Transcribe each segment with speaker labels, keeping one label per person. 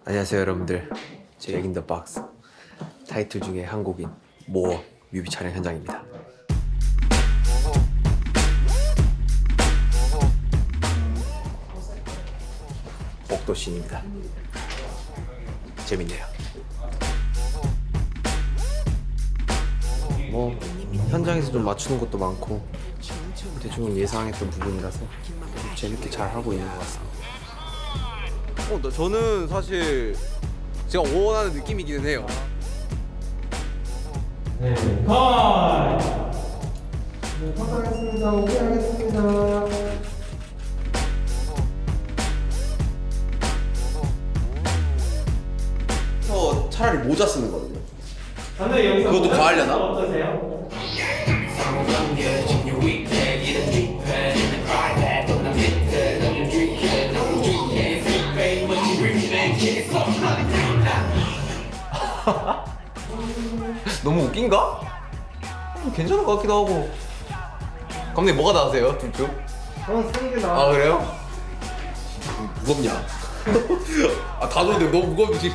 Speaker 1: 안녕하세요 여러분들. 제 백인 더 박스 타이틀 중에 한 곡인 모어 뮤비 촬영 현장입니다. 옥도신입니다. 재밌네요. 뭐 현장에서 좀 맞추는 것도 많고 대충 예상했던 부분이라서 재밌게 잘 하고 있는 것 같습니다. 저는 사실 제가 원하는 느낌이기는 해요.
Speaker 2: 네, 컷! 네, 컷 하겠습니다. 오케이 하겠습니다.
Speaker 1: 저 차라리 모자 쓰는 거거든요.
Speaker 2: 감독님 여기서
Speaker 1: 그것도
Speaker 2: 모자
Speaker 1: 과하려나?
Speaker 2: 어떠세요?
Speaker 1: 너무 웃긴가? 괜찮은 것 같기도 하고. 감독님 뭐가 나으세요? 둘 중?
Speaker 2: 저는 쓰는 게 나아.
Speaker 1: 아 그래요? 무겁냐? 아 다 좋은데 너무 무겁지.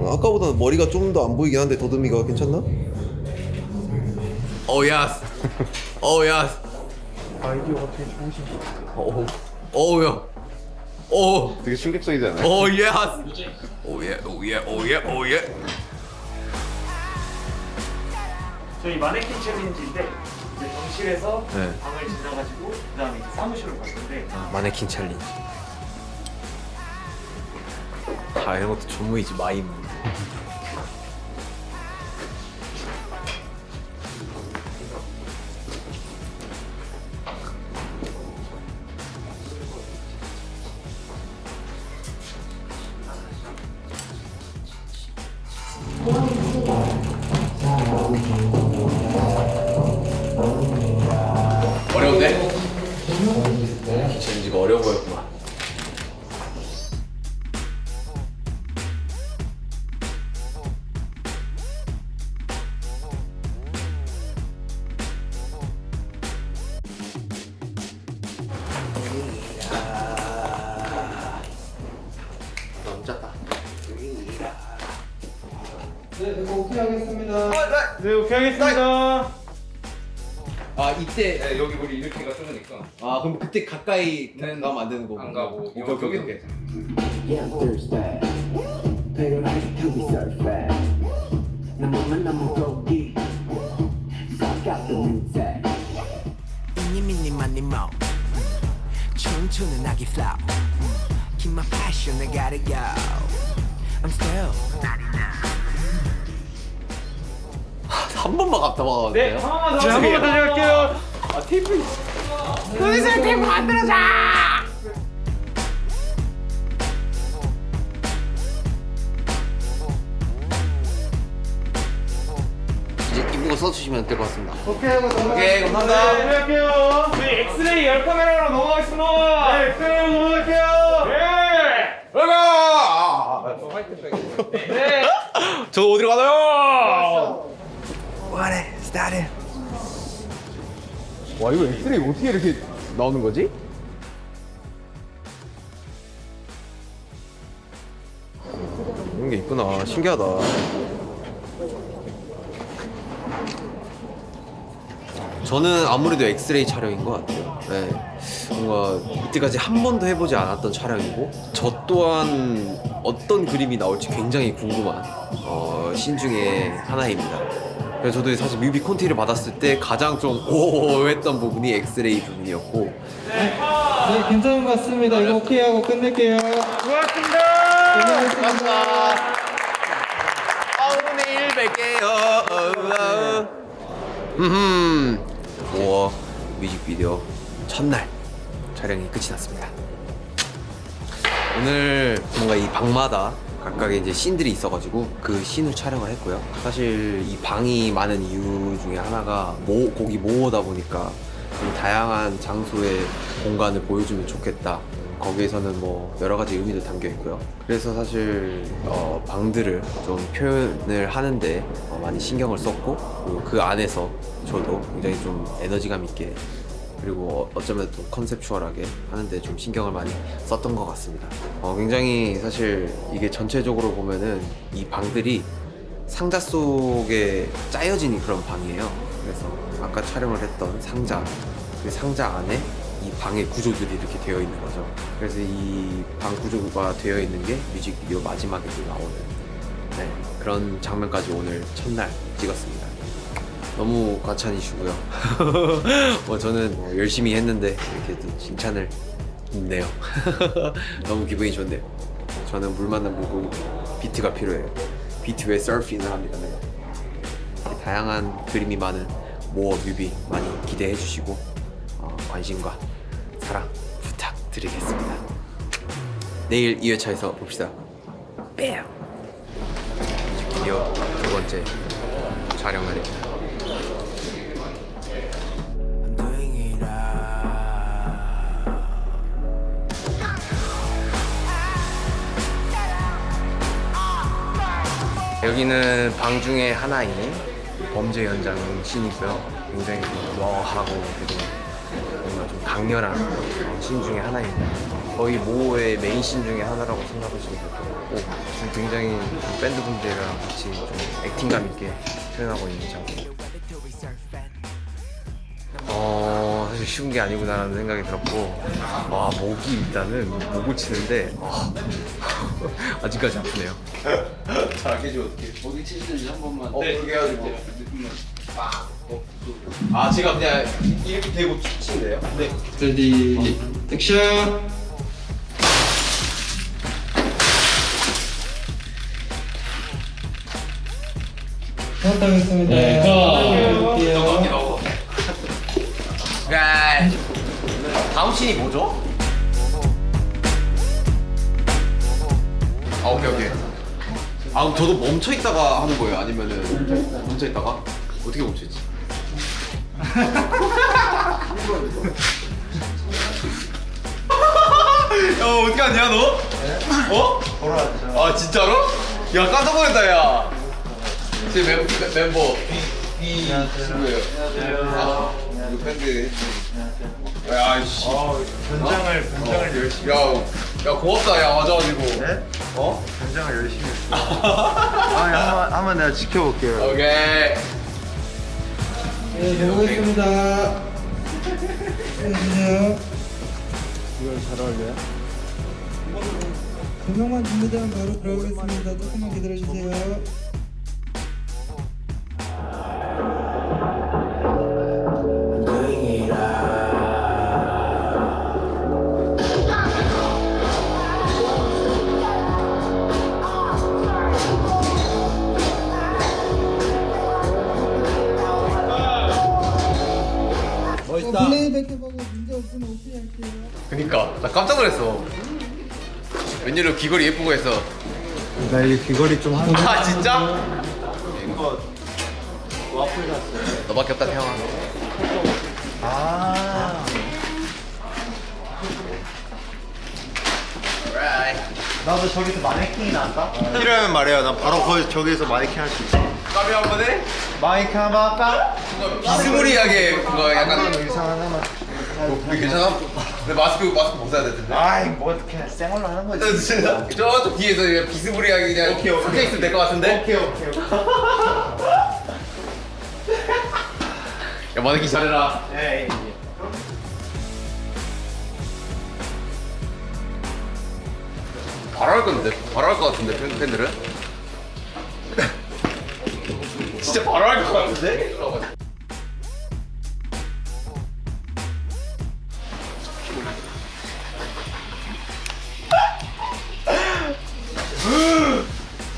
Speaker 1: 아까보다는 머리가 좀 더 안 보이긴 한데 더듬이가 괜찮나? 야스. 야스.
Speaker 2: 아이디어가 되게 좋으시죠?
Speaker 1: 야.
Speaker 3: 되게 충격적이지 않아요?
Speaker 1: 예스. 오예.
Speaker 2: 저희 마네킹 챌린지인데 이제 병실에서
Speaker 1: 네.
Speaker 2: 방을 지나가지고 그다음에 이제 사무실로 갈 건데
Speaker 1: 마네킹 챌린지. 이런 것도 전무이지 마임. 어려운데? 챌린지가 어려워 보였구만.
Speaker 2: 네, 이거 오케이 하겠습니다. 네, 오케이 하겠습니다.
Speaker 1: 이때
Speaker 3: 여기 우리 이렇게가 좁으니까
Speaker 1: 그럼 그때 가까이 가면 안 되는 거고.
Speaker 3: 안 가고
Speaker 1: 오케이.
Speaker 4: Yeah, I'm thirsty. Pero like to be surfing. 너무 go deep. Suck out the music.
Speaker 5: 이니 미니 마니 모 춤추는 아기 flow Keep my passion I gotta go I'm still
Speaker 1: 한 번만 갔다 와.
Speaker 2: 네, 한 번만 다시 갈게요.
Speaker 1: 이제 이쁜 거 써주시면 될 것 같습니다.
Speaker 2: 오케이 하고 넘어가겠습니다.
Speaker 1: 오케이, 감사합니다.
Speaker 2: 네, 할게요. 저희 엑스레이 열 카메라로 넘어가겠습니다. 네, 엑스레이로 넘어갈게요. 네. 네.
Speaker 1: 저 어디로 가나요?
Speaker 5: What it started
Speaker 1: 와 이거 엑스레이 어떻게 이렇게 나오는 거지? 이런 게 있구나. 신기하다. 저는 아무래도 엑스레이 촬영인 것 같아요. 네. 뭔가 이때까지 한 번도 해보지 않았던 촬영이고 저 또한 어떤 그림이 나올지 굉장히 궁금한 신 중에 하나입니다. 그래서 저도 사실 뮤비 콘티를 받았을 때 가장 좀 오 했던 부분이 엑스레이 부분이었고
Speaker 2: 네, 괜찮은 것 같습니다. 이거 오케이 하고 끝낼게요. 수고하셨습니다.
Speaker 1: 감사합니다. 내일 뵐게요. 우와 뮤직비디오 첫날 촬영이 끝이 났습니다. 오늘 뭔가 이 방마다 각각의 이제 씬들이 있어가지고 그 씬을 촬영을 했고요. 사실 이 방이 많은 이유 중에 하나가 곡이 모어다 보니까 좀 다양한 장소의 공간을 보여주면 좋겠다 거기에서는 뭐 여러 가지 의미도 담겨 있고요. 그래서 사실 방들을 좀 표현을 하는데 많이 신경을 썼고, 그리고 그 안에서 저도 굉장히 좀 에너지감 있게, 그리고 어쩌면 또 컨셉추얼하게 하는데 좀 신경을 많이 썼던 것 같습니다. 굉장히 사실 이게 전체적으로 보면은 이 방들이 상자 속에 짜여진 그런 방이에요. 그래서 아까 촬영을 했던 상자, 그 상자 안에 이 방의 구조들이 이렇게 되어 있는 거죠. 그래서 이 방 구조가 되어 있는 게 뮤직비디오 마지막에 나오는 그런 장면까지 오늘 첫날 찍었습니다. 너무 과찬이시고요. 저는 열심히 했는데 이렇게 또 칭찬을 듣네요. 너무 기분이 좋네요. 저는 물 만난 물고기 비트가 필요해요. 비트 위에 서핑을 합니다. 내가. 다양한 그림이 많은 모어 뮤비 많이 기대해 주시고 관심과 사랑 부탁드리겠습니다. 내일 2회차에서 봅시다. 뺨! 뮤직비디오 두 번째 촬영날입니다.
Speaker 5: I'm doing it
Speaker 1: 여기는 방 중에 하나인 범죄 현장 씬이고요. 굉장히 좀 러하고 그리고 뭔가 좀 강렬한 씬 중에 하나입니다. 거의 모의 메인 씬 중에 하나라고 생각하시면 될 것 같고, 지금 굉장히 좀 밴드분들이랑 같이 좀 액팅감 있게 표현하고 있는 장면. 사실 쉬운 게 아니구나라는 생각이 들었고, 와, 목이 일단은 목을 치는데 아직까지 아프네요.
Speaker 3: 잘하게 어떻게? 어디 치시는지 한 번만.
Speaker 1: 네, 그게 해가지고
Speaker 3: 느낌만.
Speaker 1: 아, 제가 그냥 이렇게 대고 치는데요? 네.
Speaker 2: 레디 액션. 부탁드리겠습니다. 할게요.
Speaker 1: 다음 씬이 뭐죠? 오케이. 저도 멈춰 있다가 하는 거예요? 아니면은 멈춰 있다가? 어떻게 멈춰 있지? 야, 어떻게 하냐 너? 돌아왔죠. 아, 진짜로? 야, 깜짝 놀랐다, 야. 제 멤버 B 친구예요.
Speaker 3: 이거 밴드.
Speaker 1: 야, 씨.
Speaker 6: 변장을 열심히
Speaker 1: 야, 고맙다, 야, 와줘가지고.
Speaker 6: 네?
Speaker 1: 어?
Speaker 6: 변장을 열심히 했어요. 한번 내가 지켜볼게요.
Speaker 1: 오케이.
Speaker 2: 네, 해보겠습니다. 해주세요.
Speaker 6: 이걸 잘 어울려요?
Speaker 2: 두 명만 준비되면 바로 들어오겠습니다. 조금만 기다려주세요.
Speaker 5: doing it
Speaker 2: 플레이백해보고 문제 없으면 오케이 할게요.
Speaker 1: 그니까 나 깜짝 놀랐어. 웬일로 귀걸이 예쁘고 해서.
Speaker 6: 나 이 귀걸이 좀 하는
Speaker 1: 아, 진짜? 너밖에 없다, 태영아.
Speaker 6: 아 나도 저기서 마네킹이 나왔다? 필요하면 말해요. 나 바로 거기 저기서 마네킹 할 수 있어.
Speaker 1: 까비 한 번에?
Speaker 6: 마이크 한번 할까?
Speaker 1: 비스무리하게 뭔가 약간
Speaker 6: 의상 하나만.
Speaker 1: 괜찮아? 근데 마스크 벗어야 될 텐데.
Speaker 6: 아이 뭐 그냥 생얼로 하는 거지.
Speaker 1: 저쪽 뒤에서 그냥 비스무리하게 그냥
Speaker 6: 오케이.
Speaker 1: 섞여 있으면 될 것 같은데?
Speaker 6: 오케이.
Speaker 1: 야, 마네킹 잘해라.
Speaker 6: 에이.
Speaker 1: 바로 할 건데? 바로 할 것 같은데, 팬들은? 진짜 바로 할 것 같은데?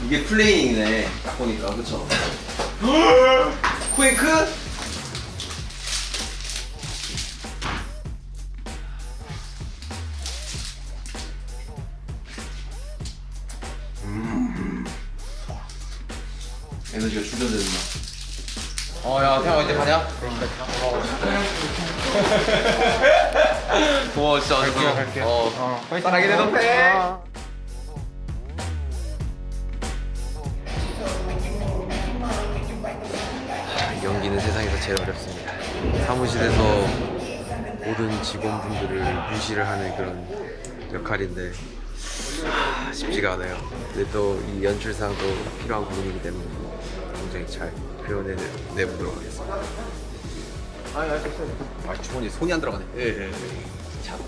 Speaker 1: 이게 플레이잉이네, 딱 보니까, 그쵸? 쿠에이크? 에너지가 충전되는다. 야, 태영아, 이제 가냐? 고마워 진짜.
Speaker 2: 갈게요.
Speaker 1: 사랑해 내 동생. 연기는 세상에서 제일 어렵습니다. 사무실에서 모든 직원분들을 무시를 하는 그런 역할인데 쉽지가 않아요. 근데 또 이 연출상도 필요한 부분이기 때문에 굉장히 잘 표현해내보도록 하겠습니다. 아, 주머니에 손이 안 들어가네. 예. 참.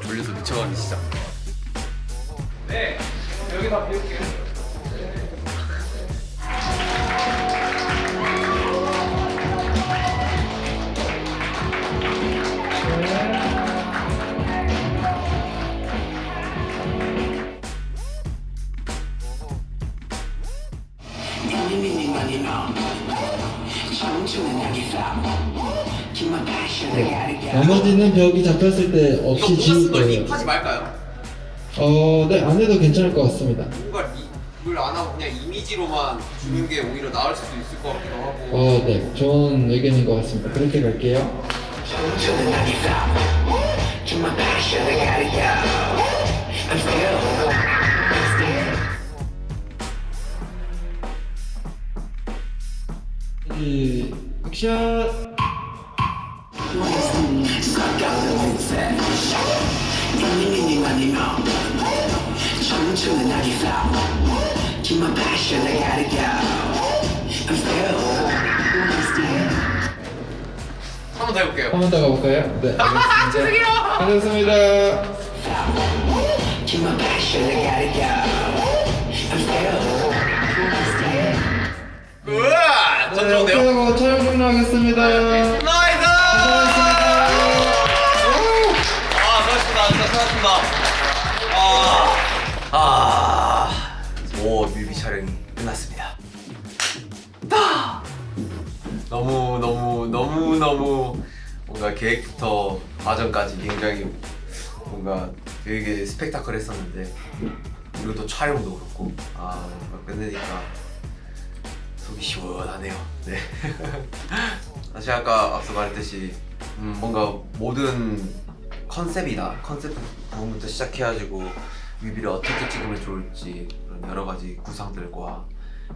Speaker 1: 졸려서 미쳐가기 시작.
Speaker 2: 나머지는 벽이 잡혔을 때 없이 지울 거예요.
Speaker 1: 하지 말까요?
Speaker 2: 네, 안 해도 괜찮을 것 같습니다.
Speaker 1: 뭔가 이걸 안 하고 그냥 이미지로만 주는 게 오히려 나을 수도 있을 것 같기도 하고.
Speaker 2: 네, 좋은 의견인 것 같습니다. 그렇게 갈게요. 액션!
Speaker 1: 한 번 더 해볼게요.
Speaker 2: 한 번 더 가볼까요? 네, 알겠습니다. 죄송해요. 하셨습니다.
Speaker 1: 우와! 전 좋은데요?
Speaker 2: 오케이 하고 촬영 종료하겠습니다.
Speaker 1: 나이스! 수고하셨습니다. 진짜 수고하셨습니다. 오, 뮤비 촬영이 끝났습니다. 너무 뭔가 계획부터 과정까지 굉장히 뭔가 되게 스펙타클했었는데 그리고 또 촬영도 그렇고 뭔가 끝내니까 속이 시원하네요. 네. 사실 아까 앞서 말했듯이 뭔가 모든 컨셉이나 컨셉 부분부터 시작해가지고 뮤비를 어떻게 찍으면 좋을지 그런 여러 가지 구상들과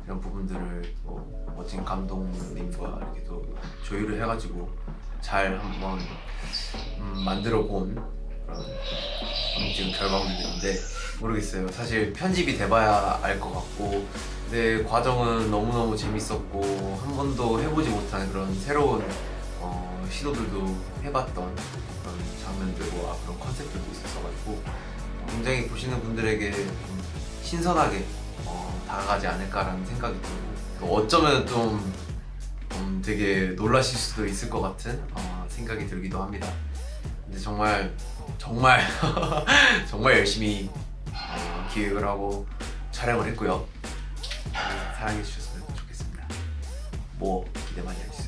Speaker 1: 이런 부분들을 또 멋진 감독님과 이렇게 또 조율을 해가지고 잘 한번 만들어 본 그런 지금 결과물들인데 모르겠어요. 사실 편집이 돼봐야 알 것 같고 근데 과정은 너무너무 재밌었고 한 번도 해보지 못한 그런 새로운 시도들도 해봤던 그런 장면들과 그런 컨셉들도 있었어가지고 굉장히 보시는 분들에게 좀 신선하게 다가가지 않을까라는 생각이 들고 또 어쩌면 좀 되게 놀라실 수도 있을 것 같은 생각이 들기도 합니다. 근데 정말 정말 열심히 기획을 하고 촬영을 했고요. 사랑해 주셨으면 좋겠습니다. 뭐 기대 많이 해주세요.